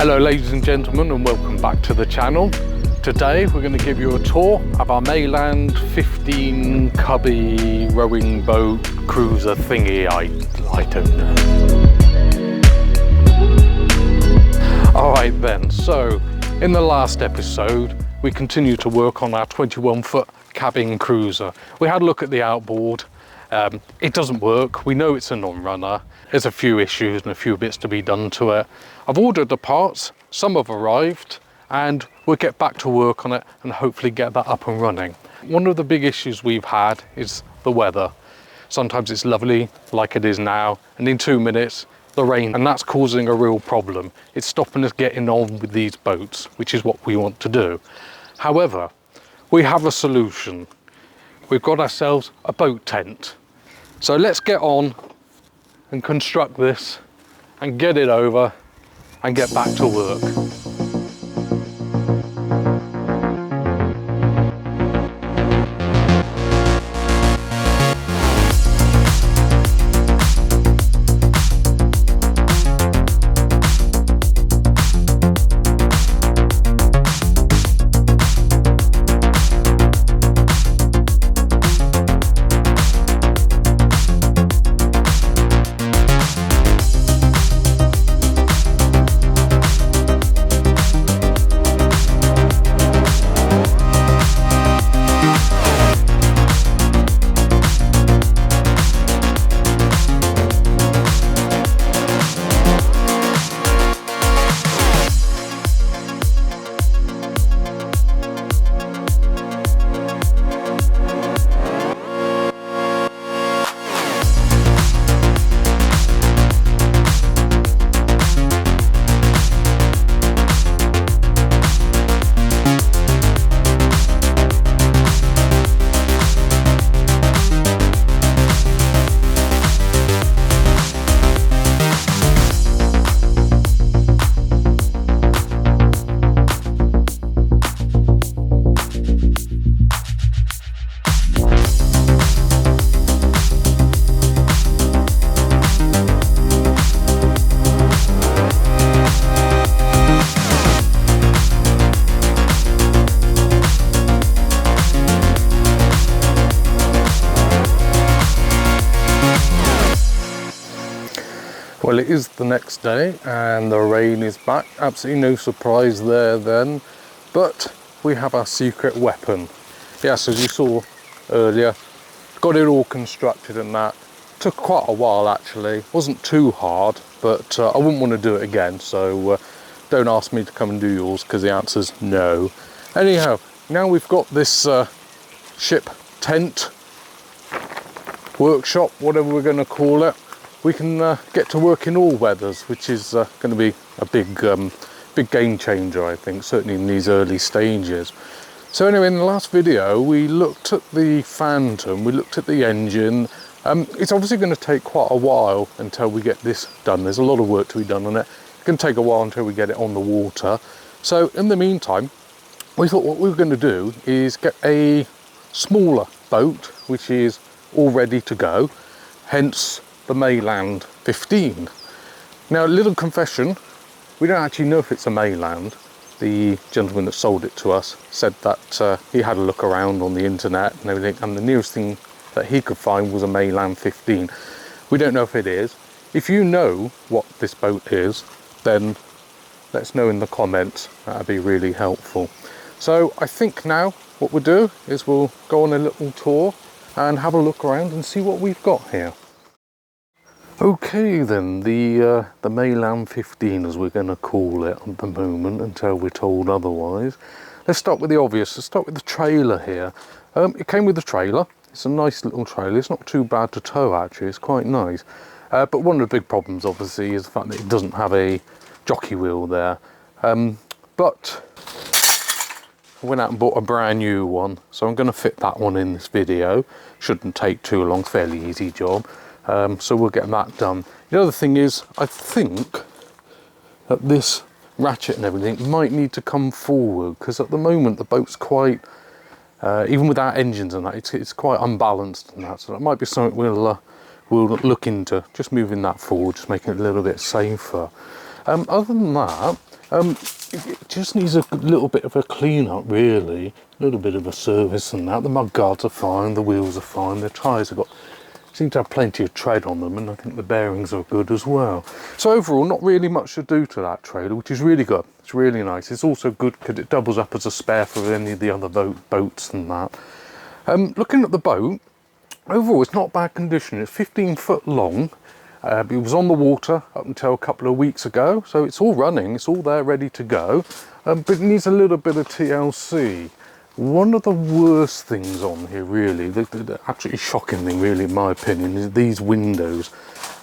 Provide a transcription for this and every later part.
Hello ladies and gentlemen, and welcome back to the channel. Today we're going to give you a tour of our Mayland 15 cubby rowing boat cruiser thingy. I don't know. Alright then, so in the last episode we continued to work on our 21-foot cabin cruiser. We had a look at the outboard. It doesn't work. We know it's a non-runner. There's a few issues and a few bits to be done to it. I've ordered the parts, some have arrived, and we'll get back to work on it and hopefully get that up and running. One of the big issues we've had is the weather. Sometimes it's lovely like it is now, and in 2 minutes the rain, and that's causing a real problem. It's stopping us getting on with these boats, which is what we want to do. However, we have a solution. We've got ourselves a boat tent. So let's get on and construct this and get it over and get back to work. Well, it is the next day and the rain is back. Absolutely no surprise there then, but we have our secret weapon. Yes, as you saw earlier, got it all constructed and that. Took quite a while actually. Wasn't too hard, but I wouldn't want to do it again, so don't ask me to come and do yours because the answer's no. Anyhow, now we've got this ship tent, workshop, whatever we're going to call it. We can get to work in all weathers, which is going to be a big game changer, I think, certainly in these early stages. So anyway, in the last video we looked at the Phantom, we looked at the engine. It's obviously going to take quite a while until we get this done. There's a lot of work to be done on it. It's going to take a while until we get it on the water. So in the meantime, we thought what we were going to do is get a smaller boat, which is all ready to go, hence the Mayland 15. Now, a little confession, we don't actually know if it's a Mayland. The gentleman that sold it to us said that he had a look around on the internet and everything, and the nearest thing that he could find was a Mayland 15. We don't know if it is. If you know what this boat is, then let us know in the comments. That'd be really helpful. So I think now what we'll do is we'll go on a little tour and have a look around and see what we've got here. Okay then, the Mayland 15, as we're going to call it at the moment until we're told otherwise. Let's start with the obvious. Let's start with the trailer here. It came with a trailer. It's a nice little trailer. It's not too bad to tow actually, it's quite nice. But one of the big problems obviously is the fact that it doesn't have a jockey wheel there. But I went out and bought a brand new one, so I'm going to fit that one in this video. Shouldn't take too long, fairly easy job. So we'll get that done. The other thing is, I think that this ratchet and everything might need to come forward, because at the moment the boat's quite, even without engines and that, it's quite unbalanced and that. So that might be something we'll look into, just moving that forward, just making it a little bit safer. Other than that, It just needs a little bit of a clean up, really. A little bit of a service and that. The mud guards are fine, the wheels are fine, the tyres seem to have plenty of tread on them, and I think the bearings are good as well. So overall, not really much to do to that trailer, which is really good. It's really nice. It's also good because it doubles up as a spare for any of the other boats and that. Looking at the boat, overall it's not bad condition. It's 15 foot long. It was on the water up until a couple of weeks ago, so it's all running, it's all there ready to go, but it needs a little bit of TLC. One of the worst things on here, really, the absolutely shocking thing, really, in my opinion, is these windows.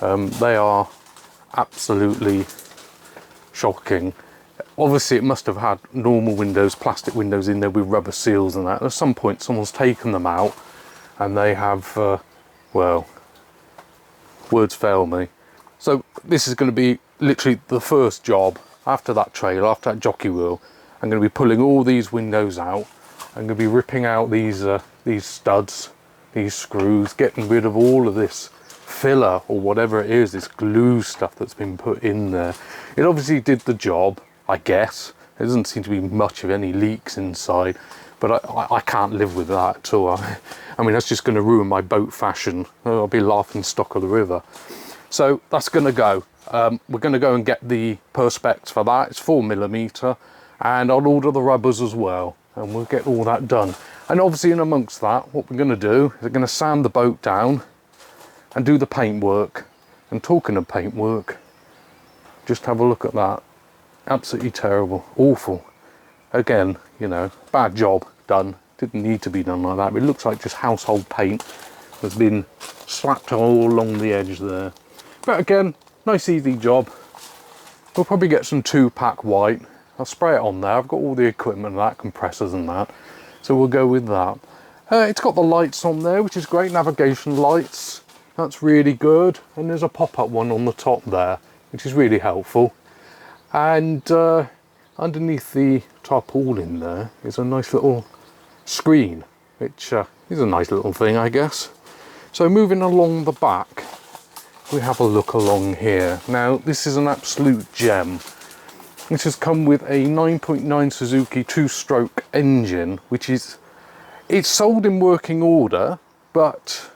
They are absolutely shocking. Obviously it must have had normal windows, plastic windows in there with rubber seals and that. At some point someone's taken them out and they have, well, words fail me. So this is going to be literally the first job after that trailer, after that jockey wheel. I'm going to be pulling all these windows out. I'm going to be ripping out these studs, these screws, getting rid of all of this filler or whatever it is, this glue stuff that's been put in there. It obviously did the job, I guess. There doesn't seem to be much of any leaks inside, but I can't live with that at all. I mean, that's just going to ruin my boat fashion. I'll be laughing stock of the river. So that's going to go. We're going to go and get the perspex for that. It's 4mm, and I'll order the rubbers as well, and we'll get all that done. And obviously in amongst that, what we're going to do is we're going to sand the boat down and do the paintwork. And talking of paintwork, just have a look at that. Absolutely terrible, awful. Again, you know, bad job done. Didn't need to be done like that, but it looks like just household paint has been slapped all along the edge there. But again, nice easy job. We'll probably get some 2-pack white. I'll spray it on there. I've got all the equipment and that, compressors and that, so we'll go with that. It's got the lights on there, which is great, navigation lights. That's really good. And there's a pop-up one on the top there, which is really helpful. And underneath the tarpaulin there is a nice little screen, which is a nice little thing, I guess. So moving along the back, we have a look along here. Now this is an absolute gem. This has come with a 9.9 Suzuki 2-stroke engine, which is, it's sold in working order, but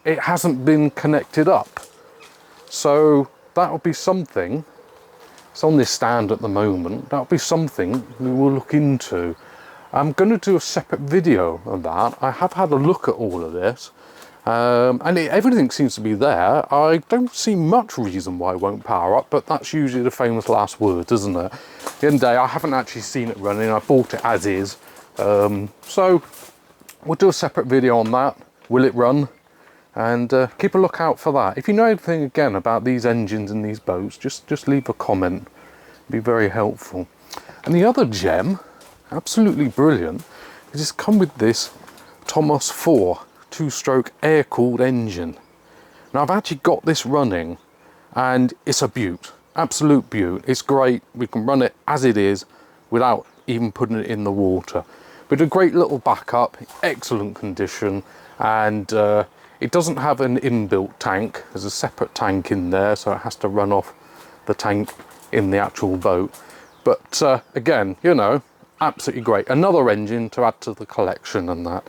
it hasn't been connected up. So that'll be something. It's on this stand at the moment. That'll be something we will look into. I'm going to do a separate video on that. I have had a look at all of this, and everything seems to be there. I don't see much reason why it won't power up, but that's usually the famous last word, isn't it? At the end of the day, I haven't actually seen it running. I bought it as is. So we'll do a separate video on that. Will it run? And keep a lookout for that. If you know anything again about these engines and these boats, just leave a comment. It'd be very helpful. And the other gem, absolutely brilliant, is it's come with this Thomas 4 2-stroke air-cooled engine. Now I've actually got this running, and it's a beaut, absolute beaut. It's great. We can run it as it is without even putting it in the water. But a great little backup, excellent condition, and it doesn't have an inbuilt tank. There's a separate tank in there, so it has to run off the tank in the actual boat. But again, you know, absolutely great. Another engine to add to the collection and that.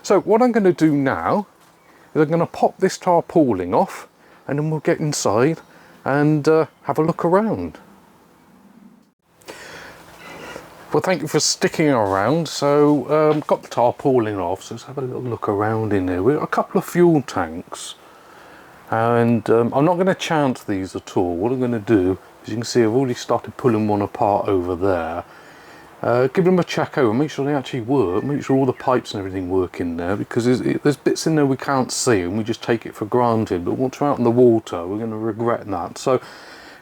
So what I'm going to do now is I'm going to pop this tarpaulin off, and then we'll get inside and have a look around. Well, thank you for sticking around. So got the tarpaulin off, so let's have a little look around in there. We've got a couple of fuel tanks, and I'm not going to chance these at all. What I'm going to do, as you can see, I've already started pulling one apart over there. Give them a check over, make sure they actually work, make sure all the pipes and everything work in there, because there's bits in there we can't see and we just take it for granted, but once we're out in the water we're going to regret that. So I'm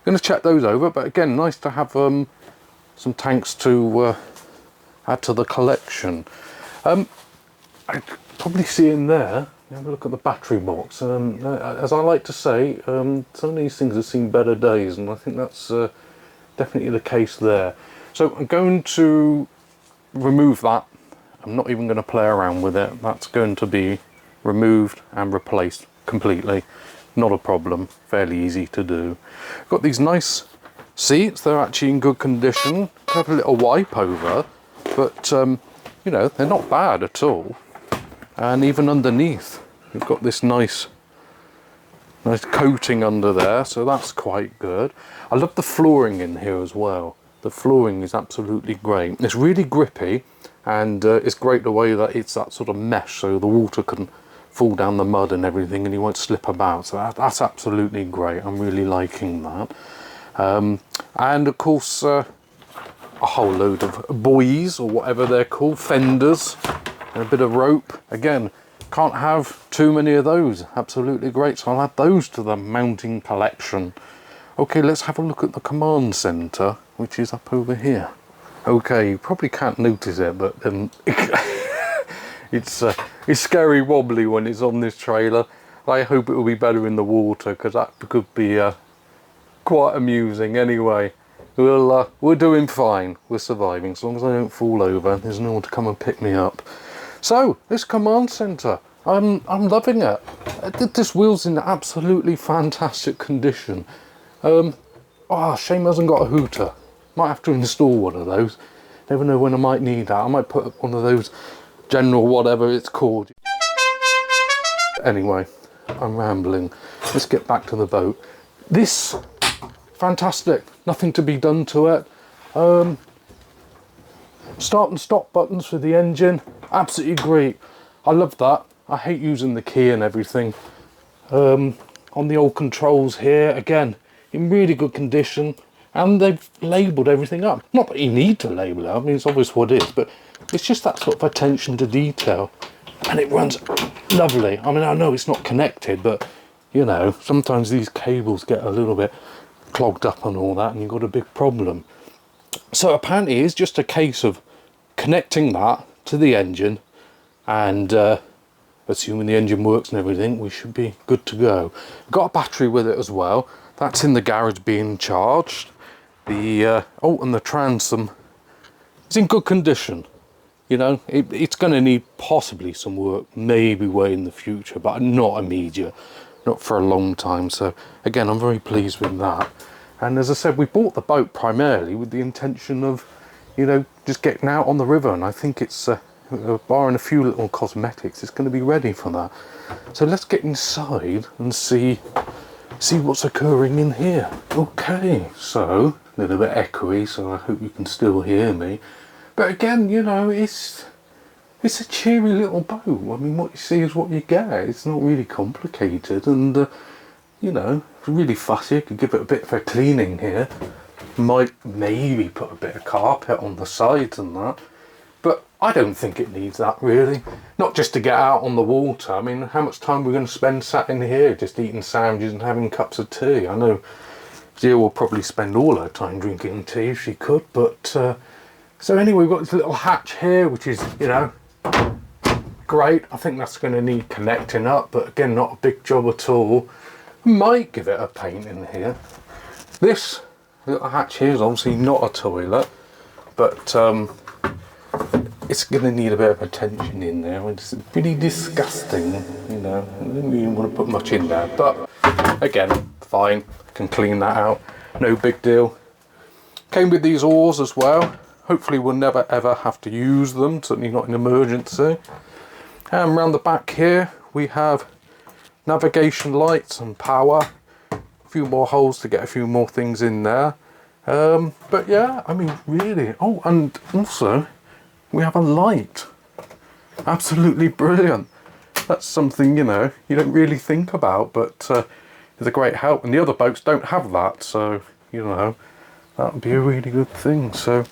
going to check those over, but again, nice to have some tanks to add to the collection. I probably see in there, have a look at the battery box. As I like to say, some of these things have seen better days, and I think that's definitely the case there. So I'm going to remove that. I'm not even going to play around with it. That's going to be removed and replaced completely. Not a problem, fairly easy to do. Got these nice seats, they're actually in good condition. Have a little wipe over, but you know, they're not bad at all. And even underneath, we've got this nice coating under there, so that's quite good. I love the flooring in here as well. The flooring is absolutely great. It's really grippy, and it's great the way that it's that sort of mesh, so the water can fall down the mud and everything and you won't slip about. So that's absolutely great. I'm really liking that. And of course a whole load of buoys, or whatever they're called, fenders, and a bit of rope. Again, can't have too many of those. Absolutely great, so I'll add those to the mounting collection. Okay, let's have a look at the command center, which is up over here. Okay, you probably can't notice it, but it's scary wobbly when it's on this trailer. I hope it will be better in the water, because that could be quite amusing. Anyway, we're doing fine. We're surviving. As long as I don't fall over, there's no one to come and pick me up. So this command center, I'm loving it. This wheel's in absolutely fantastic condition. Oh, shame it hasn't got a hooter. Might have to install one of those. Never know when I might need that. I might put up one of those general whatever it's called. Anyway, I'm rambling. Let's get back to the boat. This, fantastic. Nothing to be done to it. Start and stop buttons for the engine, absolutely great. I love that. I hate using the key and everything. On the old controls here, again, in really good condition, and they've labelled everything up. Not that you need to label it, I mean, it's obvious what it is, but it's just that sort of attention to detail, and it runs lovely. I mean, I know it's not connected, but you know, sometimes these cables get a little bit clogged up and all that, and you've got a big problem. So apparently it's just a case of connecting that to the engine, and assuming the engine works and everything, we should be good to go. Got a battery with it as well. That's in the garage being charged. The oh, and the transom is in good condition. You know, it's going to need possibly some work, maybe way in the future, but not immediate, not for a long time. So again, I'm very pleased with that. And as I said, we bought the boat primarily with the intention of, you know, just getting out on the river, and I think it's barring a few little cosmetics, it's going to be ready for that. So let's get inside and see what's occurring in here. Okay, so a little bit echoey, so I hope you can still hear me. But again, you know, it's a cheery little boat. I mean, what you see is what you get. It's not really complicated, and you know, if you're really fussy, you could give it a bit of a cleaning here. Might maybe put a bit of carpet on the sides and that, but I don't think it needs that really. Not just to get out on the water. I mean, how much time we're going to spend sat in here just eating sandwiches and having cups of tea? I know Zia will probably spend all her time drinking tea if she could, but so anyway, we've got this little hatch here, which is, you know, great. I think that's going to need connecting up, but again, not a big job at all. Might give it a paint in here. This little hatch here is obviously not a toilet, but it's going to need a bit of attention in there. It's pretty disgusting, you know. I didn't really want to put much in there, but again, fine. Can clean that out. No big deal. Came with these oars as well. Hopefully we'll never ever have to use them, certainly not in emergency. And around the back here we have navigation lights and power. A few more holes to get a few more things in there. But yeah, I mean, really. Oh, and also we have a light. Absolutely brilliant. That's something, you know, you don't really think about, but it's a great help. And the other boats don't have that, so, you know, that would be a really good thing. So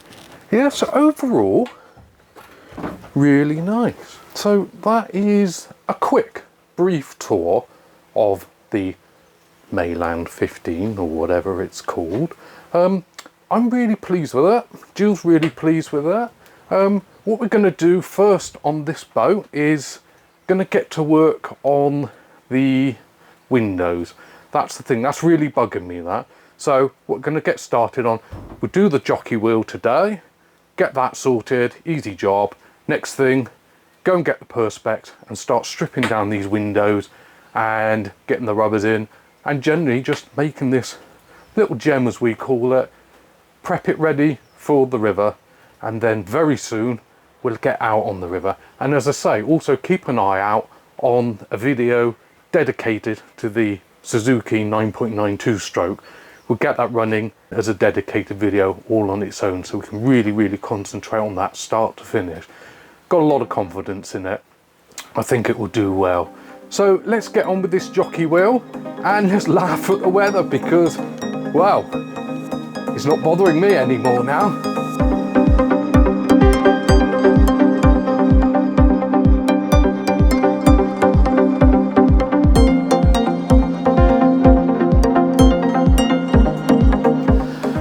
yeah, so overall, really nice. So that is a quick, brief tour of the Mayland 15 or whatever it's called. I'm really pleased with it. Jill's really pleased with it. What we're going to do first on this boat is going to get to work on the windows. That's the thing, that's really bugging me, that. So what we're going to get started on, we'll do the jockey wheel today, get that sorted, easy job. Next thing, go and get the perspex and start stripping down these windows and getting the rubbers in, and generally just making this little gem as we call it, prep it ready for the river, and then very soon we'll get out on the river. And as I say, also keep an eye out on a video dedicated to the Suzuki 9.92 stroke. We'll get that running as a dedicated video all on its own, so we can really concentrate on that start to finish. Got a lot of confidence in it. I think it will do well. So let's get on with this jockey wheel and just laugh at the weather, because, well, it's not bothering me anymore now.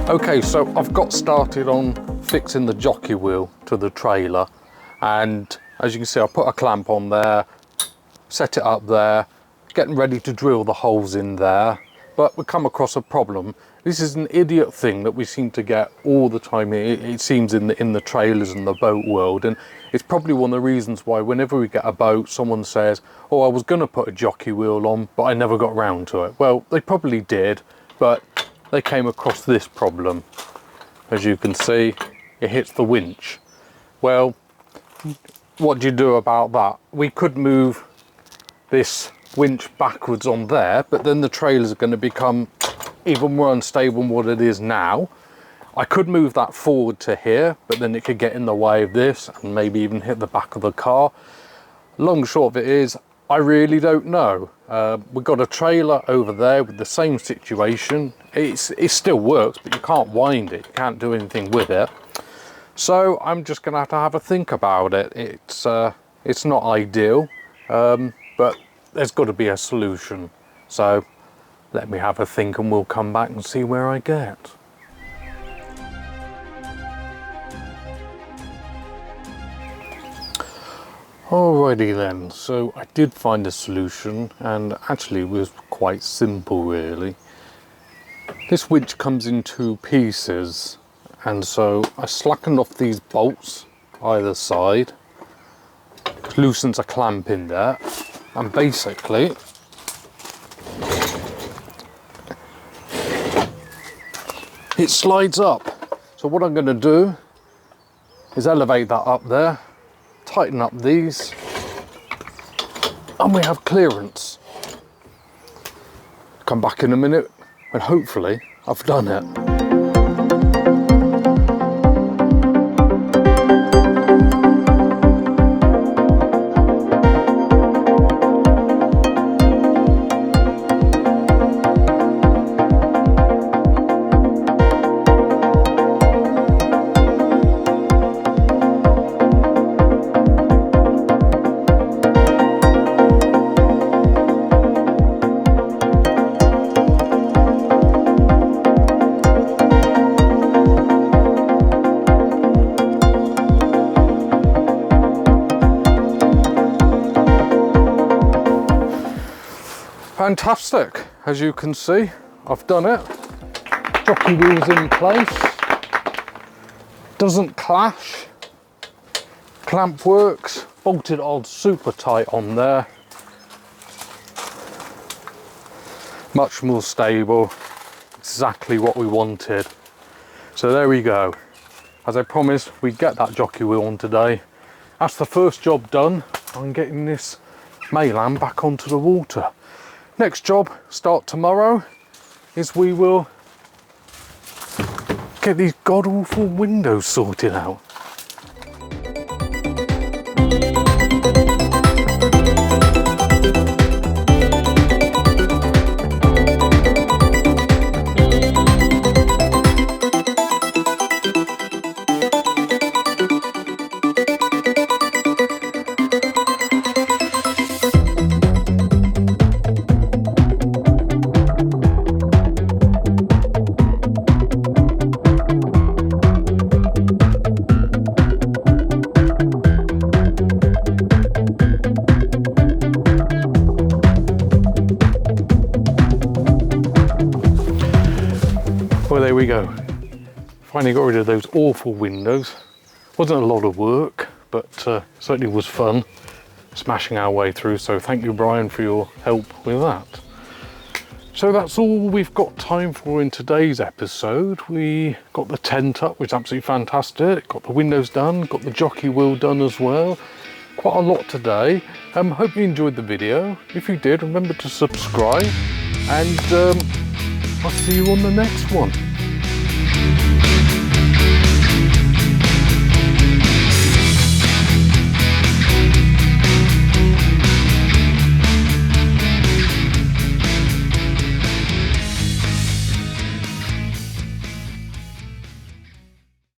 Okay, so I've got started on fixing the jockey wheel to the trailer, and as you can see, I put a clamp on there, set it up there, getting ready to drill the holes in there, but we come across a problem. This is an idiot thing that we seem to get all the time, it seems, in the trailers and the boat world, and it's probably one of the reasons why whenever we get a boat, someone says, oh, I was going to put a jockey wheel on, but I never got round to it. Well, they probably did, but they came across this problem. As you can see, it hits the winch. Well, what do you do about that? We could move this winch backwards on there, but then the trailers are going to become even more unstable than what it is now. I could move that forward to here, but then it could get in the way of this and maybe even hit the back of the car. Long and short of it is, I really don't know. We've got a trailer over there with the same situation. It still works, but you can't wind it, you can't do anything with it. So I'm just going to have a think about it. It's not ideal, but there's got to be a solution. So let me have a think and we'll come back and see where I get. Alrighty then, so I did find a solution, and actually it was quite simple really. This winch comes in two pieces, and so I slackened off these bolts either side, loosens a clamp in there, and basically it slides up. So what I'm going to do is elevate that up there, tighten up these, and we have clearance. Come back in a minute and hopefully I've done it. Fantastic, as you can see, I've done it. Jockey wheel's in place, doesn't clash, clamp works, bolted on super tight on there, much more stable, exactly what we wanted. So there we go. As I promised, we'd get that jockey wheel on today. That's the first job done on getting this Mayland back onto the water. Next job, start tomorrow, is we will get these god-awful windows sorted out. Well, there we go. Finally got rid of those awful windows. Wasn't a lot of work, but certainly was fun smashing our way through. So thank you, Brian, for your help with that. So that's all we've got time for in today's episode. We got the tent up, which is absolutely fantastic. Got the windows done, got the jockey wheel done as well. Quite a lot today. Hope you enjoyed the video. If you did, remember to subscribe, and I'll see you on the next one.